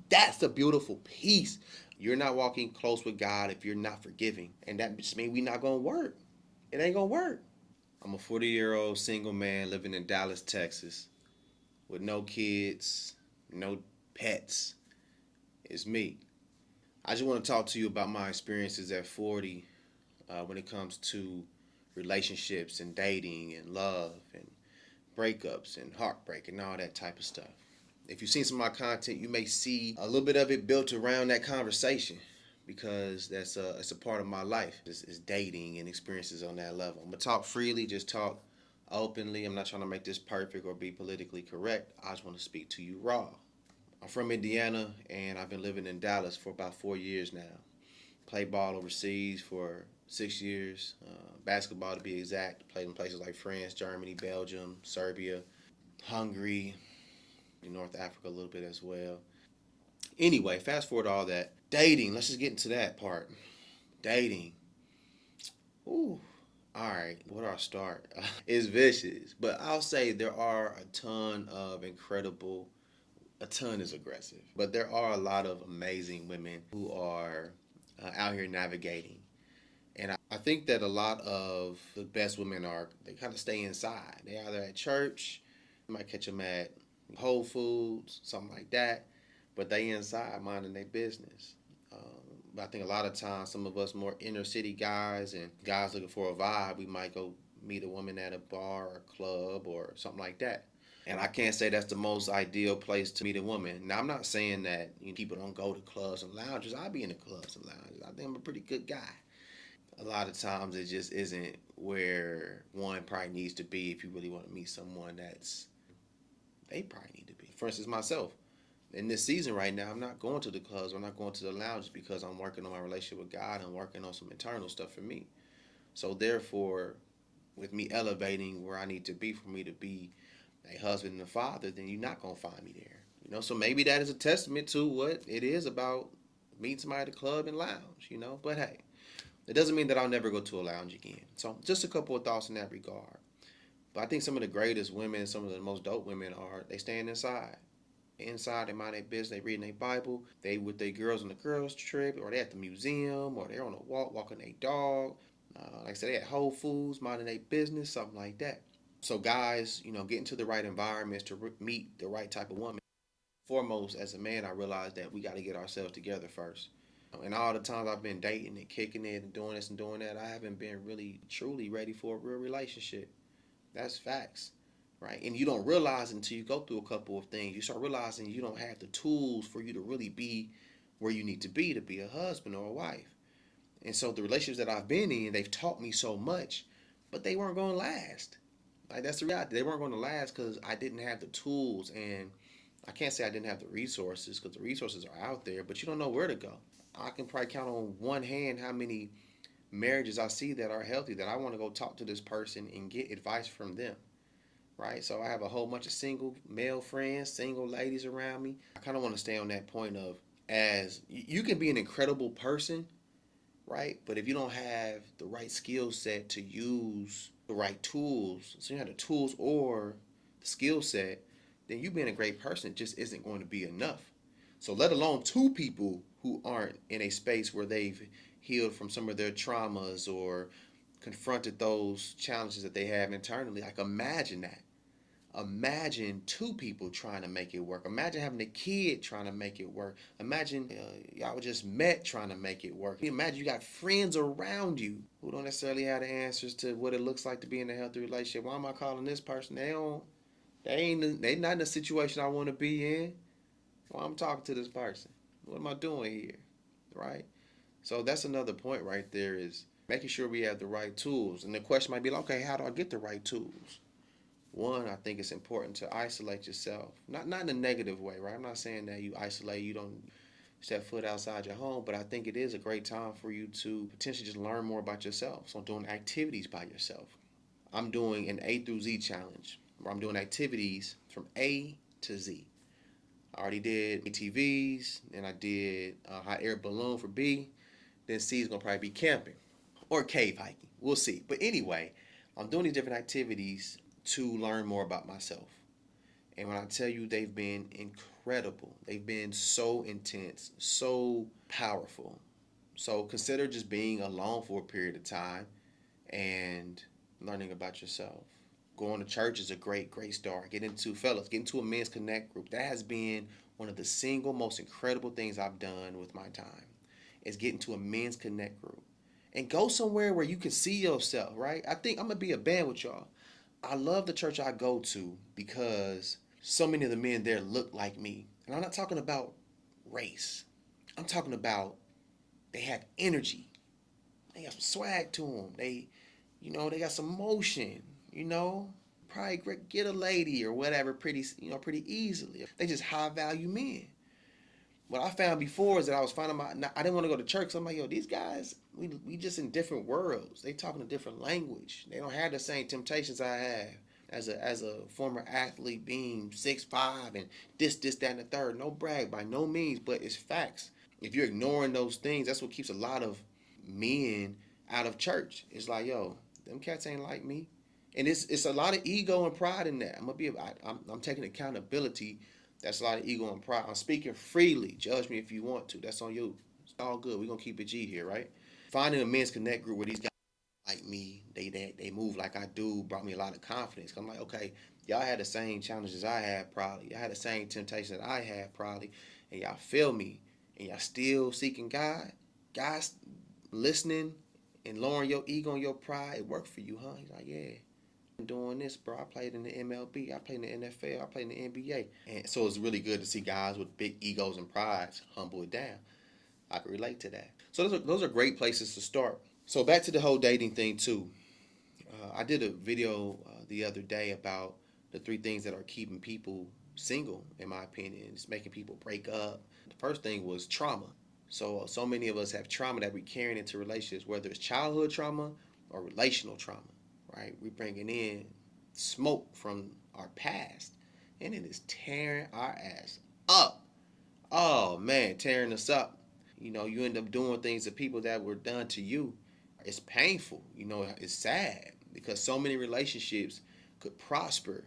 That's a beautiful piece. You're not walking close with God if you're not forgiving. And that just means we not gonna work. It ain't gonna work. I'm a 40-year-old single man living in Dallas, Texas, with no kids, no pets. It's me. I just want to talk to you about my experiences at 40 when it comes to relationships and dating and love and breakups and heartbreak and all that type of stuff. If you've seen some of my content, you may see a little bit of it built around that conversation because it's a part of my life is dating and experiences on that level. I'm gonna talk freely, just talk openly. I'm not trying to make this perfect or be politically correct. I just want to speak to you raw. I'm from Indiana and I've been living in Dallas for about 4 years now. Played ball overseas for 6 years, basketball to be exact. Played in places like France, Germany, Belgium, Serbia, Hungary, in North Africa a little bit as well. Anyway, fast forward to all that. Dating, let's just get into that part. Dating. Ooh. All right, where do I start? It's vicious, but I'll say there are a ton of incredible, a ton is aggressive, but there are a lot of amazing women who are out here navigating. And I think that a lot of the best women they kind of stay inside. They either at church, you might catch them at Whole Foods, something like that, but they inside minding their business. But I think a lot of times, some of us more inner city guys and guys looking for a vibe, we might go meet a woman at a bar or a club or something like that. And I can't say that's the most ideal place to meet a woman. Now, I'm not saying that people don't go to clubs and lounges. I be in the clubs and lounges. I think I'm a pretty good guy. A lot of times it just isn't where one probably needs to be if you really want to meet someone that's they probably need to be. For instance, myself. In this season right now, I'm not going to the clubs. I'm not going to the lounges because I'm working on my relationship with God and working on some internal stuff for me. So therefore, with me elevating where I need to be for me to be a husband and a father, then you're not gonna find me there. So maybe that is a testament to what it is about meeting somebody at the club and lounge. But hey, it doesn't mean that I'll never go to a lounge again. So just a couple of thoughts in that regard. But I think some of the greatest women, some of the most dope women they stand inside. Inside, they mind their business, they reading their Bible, they with their girls on the girls trip, or they at the museum, or they're on a walk walking their dog. Like I said, they at Whole Foods, minding their business, something like that. So guys, get into the right environments to meet the right type of woman. Foremost, as a man, I realized that we got to get ourselves together first. And all the times I've been dating and kicking it and doing this and doing that, I haven't been really truly ready for a real relationship. That's facts, right? And you don't realize until you go through a couple of things. You start realizing you don't have the tools for you to really be where you need to be a husband or a wife. And so the relationships that I've been in, they've taught me so much, but they weren't going to last. Like that's the reality. They weren't going to last because I didn't have the tools, and I can't say I didn't have the resources because the resources are out there, but you don't know where to go. I can probably count on one hand how many marriages I see that are healthy that I want to go talk to this person and get advice from them. Right? So I have a whole bunch of single male friends, single ladies around me. I kind of want to stay on that point of as you can be an incredible person, right? But if you don't have the right skill set to use the right tools, so you have the tools or the skill set, then you being a great person just isn't going to be enough. So let alone two people who aren't in a space where they've healed from some of their traumas or confronted those challenges that they have internally. Like imagine that. Imagine two people trying to make it work. Imagine having a kid trying to make it work. Imagine y'all just met trying to make it work. Imagine you got friends around you who don't necessarily have the answers to what it looks like to be in a healthy relationship. Why am I calling this person? They not in the situation I want to be in. Why I'm talking to this person? What am I doing here? Right? So that's another point right there is making sure we have the right tools. And the question might be like, okay, how do I get the right tools? One, I think it's important to isolate yourself. Not in a negative way, right? I'm not saying that you isolate, you don't step foot outside your home, but I think it is a great time for you to potentially just learn more about yourself. So doing activities by yourself. I'm doing an A through Z challenge where I'm doing activities from A to Z. I already did ATVs, and I did hot air balloon for B. Then C is gonna probably be camping or cave hiking. We'll see. But anyway, I'm doing these different activities to learn more about myself. And when I tell you they've been incredible, they've been so intense, so powerful. So consider just being alone for a period of time and learning about yourself. Going to church is a great start. Get into a men's connect group. That has been one of the single most incredible things I've done with my time is get into a men's connect group. And go somewhere where you can see yourself, right? I think I'm gonna be a band with y'all. I love the church I go to because so many of the men there look like me. And I'm not talking about race. I'm talking about they have energy. They got some swag to them. They got some motion. You know, probably get a lady or whatever pretty easily. They just high value men. What I found before is that I was finding I didn't want to go to church. So I'm like, yo, these guys, we just in different worlds. They talking a different language. They don't have the same temptations I have as a former athlete, being 6'5" and that, and the third. No brag by no means, but it's facts. If you're ignoring those things, that's what keeps a lot of men out of church. It's like, yo, them cats ain't like me, and it's a lot of ego and pride in that. I'm taking accountability. That's a lot of ego and pride. I'm speaking freely. Judge me if you want to. That's on you. It's all good. We're gonna keep it G here, right? Finding a men's connect group where these guys like me, they move like I do, brought me a lot of confidence. I'm like, okay, y'all had the same challenges I had probably. Y'all had the same temptations that I had probably, and y'all feel me, and y'all still seeking God. Guys, listening and lowering your ego and your pride, it worked for you, huh? He's like, yeah. Doing this, bro. I played in the MLB. I played in the NFL. I played in the NBA. And so it's really good to see guys with big egos and prides humble it down. I can relate to that. So those are great places to start. So back to the whole dating thing too. I did a video the other day about the three things that are keeping people single, in my opinion. It's making people break up. The first thing was trauma. So many of us have trauma that we're carrying into relationships, whether it's childhood trauma or relational trauma, right? We're bringing in smoke from our past, and it is tearing our ass up. Oh man, tearing us up. You end up doing things to people that were done to you. It's painful. It's sad because so many relationships could prosper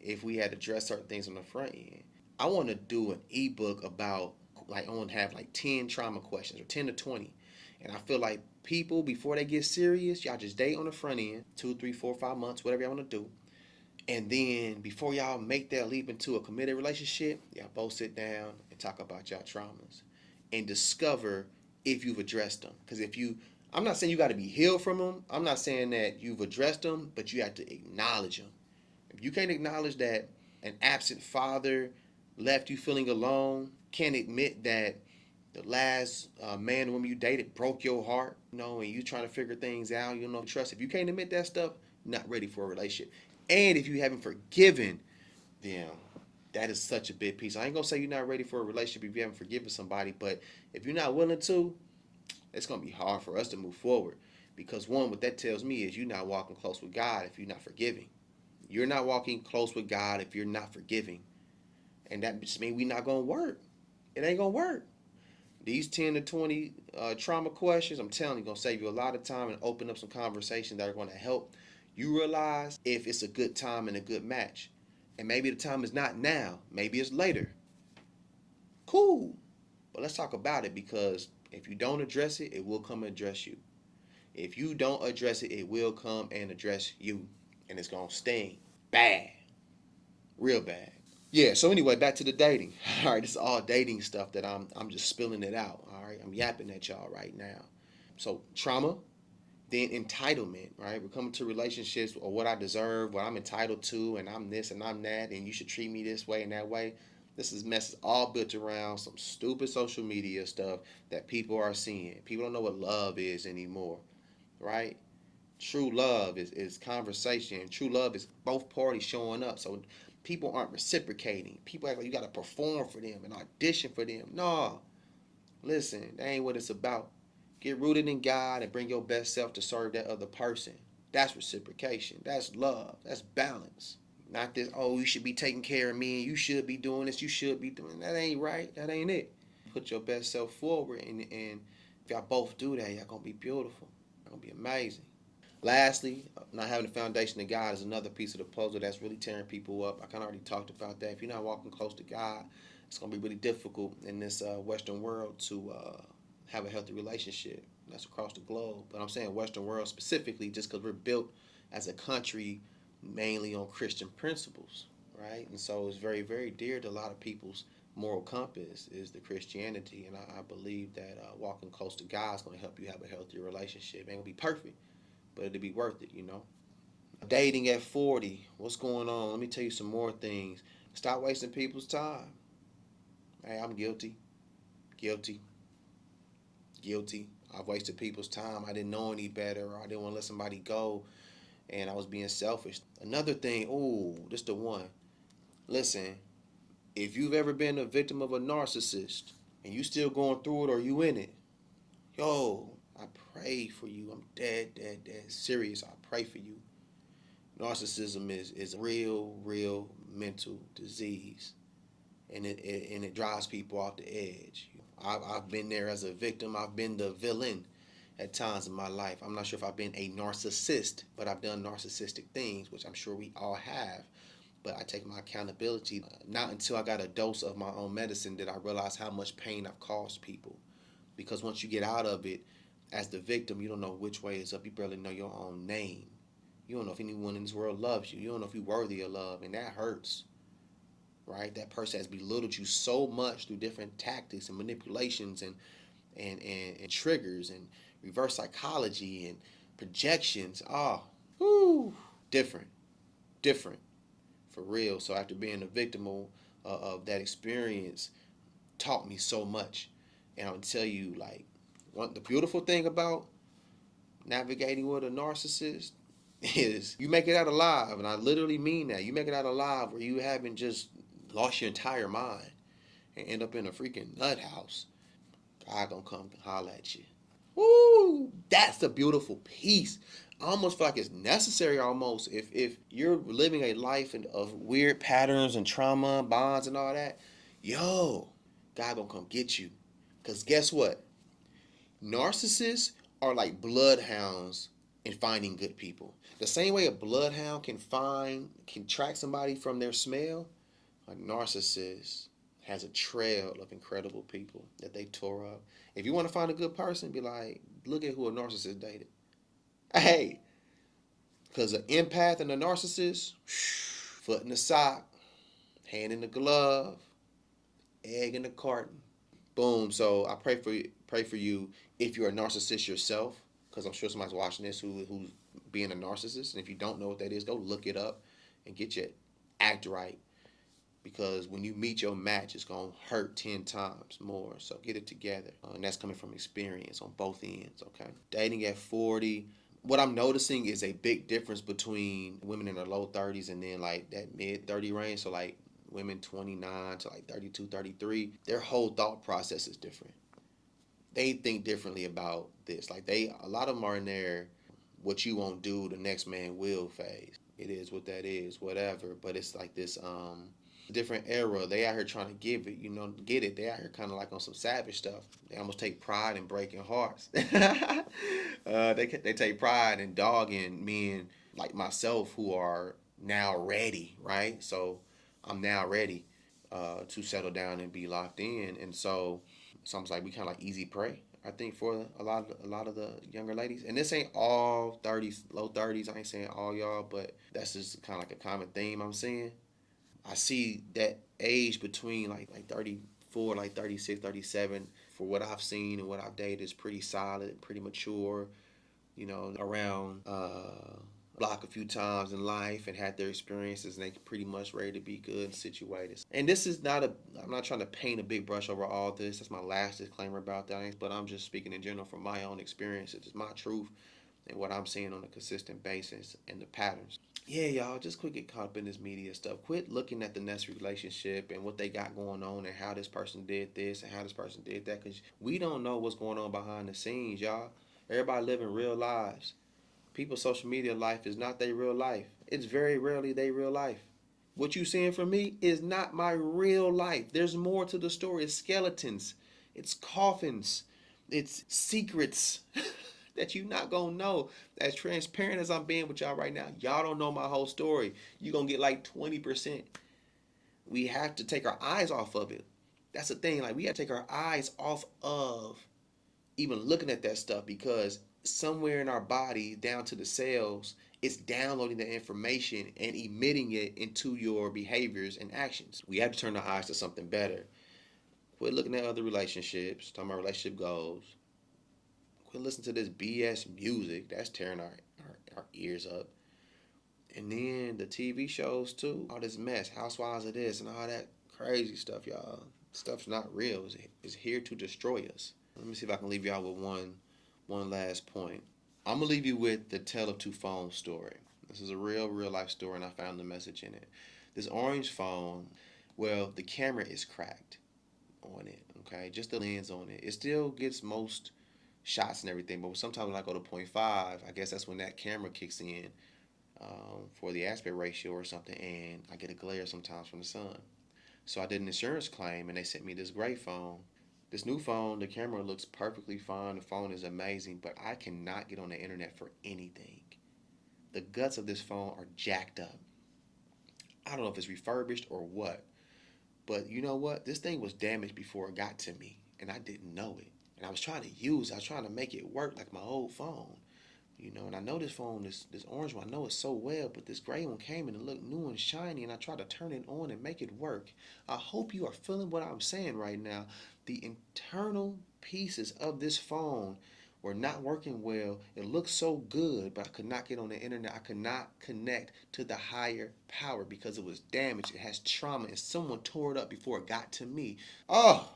if we had addressed certain things on the front end. I want to do an ebook about, like, I want to have like 10 trauma questions or 10 to 20. And I feel like people, before they get serious, y'all just date on the front end, 2, 3, 4, 5 months, whatever y'all want to do. And then before y'all make that leap into a committed relationship, y'all both sit down and talk about y'all traumas and discover if you've addressed them. Because I'm not saying you got to be healed from them. I'm not saying that you've addressed them, but you have to acknowledge them. If you can't acknowledge that an absent father left you feeling alone, can't admit that the last man or woman you dated broke your heart, and you trying to figure things out, trust. If you can't admit that stuff, you're not ready for a relationship. And if you haven't forgiven them, that is such a big piece. I ain't gonna say you're not ready for a relationship if you haven't forgiven somebody, but if you're not willing to, it's gonna be hard for us to move forward. Because one, what that tells me is you're not walking close with God if you're not forgiving. You're not walking close with God if you're not forgiving. And that just means we're not gonna work. It ain't gonna work. These 10 to 20 trauma questions, I'm telling you, gonna save you a lot of time and open up some conversations that are gonna help you realize if it's a good time and a good match. And maybe the time is not now, maybe it's later. Cool. But let's talk about it, because if you don't address it, it will come and address you. If you don't address it, it will come and address you. And it's gonna sting bad. Real bad. Yeah, so anyway, back to the dating. All right, this is all dating stuff that I'm just spilling it out. All right, I'm yapping at y'all right now. So trauma, then entitlement, right? We're coming to relationships or what I deserve, what I'm entitled to, and I'm this and I'm that, and you should treat me this way and that way. This is mess all built around some stupid social media stuff that people are seeing. People don't know what love is anymore, right? True love is conversation. True love is both parties showing up. So people aren't reciprocating. People act like you got to perform for them and audition for them. No, listen, that ain't what it's about. Get rooted in God and bring your best self to serve that other person. That's reciprocation. That's love. That's balance. Not this, oh, you should be taking care of me and you should be doing this, you should be doing that. Ain't right. That ain't it. Put your best self forward, and if y'all both do that, y'all gonna be beautiful. Y'all gonna be amazing. Lastly, not having a foundation of God is another piece of the puzzle that's really tearing people up. I kind of already talked about that. If you're not walking close to God, it's going to be really difficult in this Western world to have a healthy relationship. That's across the globe. But I'm saying Western world specifically just because we're built as a country mainly on Christian principles, right? And so it's very, very dear to a lot of people's moral compass is the Christianity. And I believe that walking close to God is going to help you have a healthier relationship. It ain't going to be perfect, but it'll be worth it, you know. Dating at 40, what's going on? Let me tell you some more things. Stop wasting people's time. Hey, I'm guilty, guilty, guilty. I've wasted people's time. I didn't know any better, or I didn't want to let somebody go, and I was being selfish. Another thing, ooh, this the one. Listen, if you've ever been a victim of a narcissist and you still going through it or you in it, yo, I pray for you. I'm dead, dead, dead serious. I pray for you. Narcissism is a real mental disease, and it drives people off the edge. I've been there as a victim. I've been the villain at times in my life. I'm not sure if I've been a narcissist, but I've done narcissistic things, which I'm sure we all have. But I take my accountability. Not until I got a dose of my own medicine did I realize how much pain I've caused people. Because once you get out of it, as the victim, you don't know which way is up. You barely know your own name. You don't know if anyone in this world loves you. You don't know if you're worthy of love, and that hurts, right? That person has belittled you so much through different tactics and manipulations and triggers and reverse psychology and projections. Oh, whoo, different, different, for real. So after being a victim of that experience, taught me so much, and I'll tell you, like, the beautiful thing about navigating with a narcissist is you make it out alive, and I literally mean that. You make it out alive where you haven't just lost your entire mind and end up in a freaking nut house. God gonna come holler at you. Woo! That's the beautiful piece. I almost feel like it's necessary almost if you're living a life of weird patterns and trauma, bonds and all that, yo, God gonna come get you. Cause guess what? Narcissists are like bloodhounds in finding good people. The same way a bloodhound can track somebody from their smell, a narcissist has a trail of incredible people that they tore up. If you want to find a good person, be like, look at who a narcissist dated. Hey, because an empath and a narcissist, foot in the sock, hand in the glove, egg in the carton. Boom. So I pray for you if you're a narcissist yourself, because I'm sure somebody's watching this who's being a narcissist. And if you don't know what that is, go look it up and get your act right. Because when you meet your match, it's gonna hurt 10 times more. So get it together, and that's coming from experience on both ends. Okay, dating at 40. What I'm noticing is a big difference between women in their low 30s and then like that mid 30 range. So like women 29 to like 32, 33, their whole thought process is different. They think differently about this. Like a lot of them are in there, what you won't do, the next man will phase. It is what that is, whatever. But it's like this different era. They out here trying to get it. They out here kind of like on some savage stuff. They almost take pride in breaking hearts. They take pride in dogging men like myself who are now ready, right? So I'm now ready to settle down and be locked in, and so it's almost like we kind of like easy prey. I think for a lot of the younger ladies, and this ain't all 30s, low 30s. I ain't saying all y'all, but that's just kind of like a common theme I'm seeing. I see that age between like 34, like 36, 37. For what I've seen and what I've dated is pretty solid, pretty mature. Around block a few times in life and had their experiences, and they pretty much ready to be good and situated. And this is I'm not trying to paint a big brush over all this. That's my last disclaimer about that. But I'm just speaking in general from my own experiences. It's my truth and what I'm seeing on a consistent basis and the patterns. Yeah, y'all, just quit getting caught up in this media stuff. Quit looking at the next relationship and what they got going on and how this person did this and how this person did that, because we don't know what's going on behind the scenes, y'all. Everybody living real lives. People's social media life is not their real life. It's very rarely their real life. What you seeing from me is not my real life. There's more to the story. It's skeletons. It's coffins. It's secrets. that you not gonna know. As transparent as I'm being with y'all right now, y'all don't know my whole story. You gonna get like 20%. We have to take our eyes off of it. That's the thing. Like we have to take our eyes off of even looking at that stuff, because somewhere in our body, down to the cells, it's downloading the information and emitting it into your behaviors and actions. We have to turn our eyes to something better. Quit looking at other relationships, talking about relationship goals. Quit listening to this BS music that's tearing our ears up. And then the TV shows too. All this mess, Housewives of this and all that crazy stuff, y'all. Stuff's not real. It's here to destroy us. Let me see if I can leave y'all with one last point. I'm gonna leave you with the Tale of Two Phones story. This is a real life story, and I found the message in it. This orange phone, well, the camera is cracked on it. Okay, just the lens on it. It still gets most shots and everything, but sometimes when I go to 0.5, I guess that's when that camera kicks in for the aspect ratio or something, and I get a glare sometimes from the sun. So I did an insurance claim, and they sent me this gray phone. This new phone, the camera looks perfectly fine. The phone is amazing, but I cannot get on the internet for anything. The guts of this phone are jacked up. I don't know if it's refurbished or what, but you know what? This thing was damaged before it got to me, and I didn't know it. And I was trying to use it. I was trying to make it work like my old phone. And I know this phone, this orange one, I know it so well, but this gray one came and it looked new and shiny, and I tried to turn it on and make it work. I hope you are feeling what I'm saying right now. The internal pieces of this phone were not working well. It looked so good, but I could not get on the internet. I could not connect to the higher power because it was damaged. It has trauma, and someone tore it up before it got to me. Oh,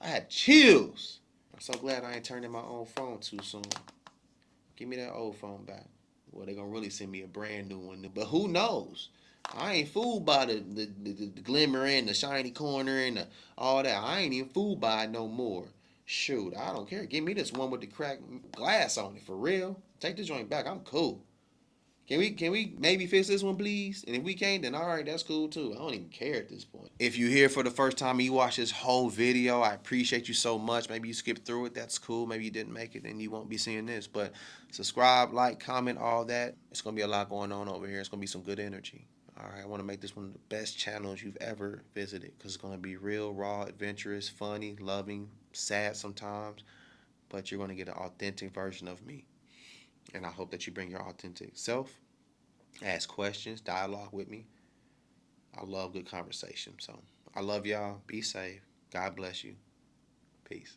I had chills. I'm so glad I ain't turned in my own phone too soon. Give me that old phone back. Well, they're gonna really send me a brand new one. But who knows? I ain't fooled by the glimmer and the shiny corner and all that. I ain't even fooled by it no more. Shoot, I don't care. Give me this one with the cracked glass on it for real. Take this joint back. I'm cool. Can we maybe fix this one, please? And if we can't, then all right, that's cool too. I don't even care at this point. If you're here for the first time and you watch this whole video, I appreciate you so much. Maybe you skipped through it. That's cool. Maybe you didn't make it and you won't be seeing this. But subscribe, like, comment, all that. It's gonna be a lot going on over here. It's gonna be some good energy. All right, I want to make this one of the best channels you've ever visited, because it's gonna be real, raw, adventurous, funny, loving, sad sometimes. But you're gonna get an authentic version of me. And I hope that you bring your authentic self, ask questions, dialogue with me. I love good conversation. So I love y'all. Be safe. God bless you. Peace.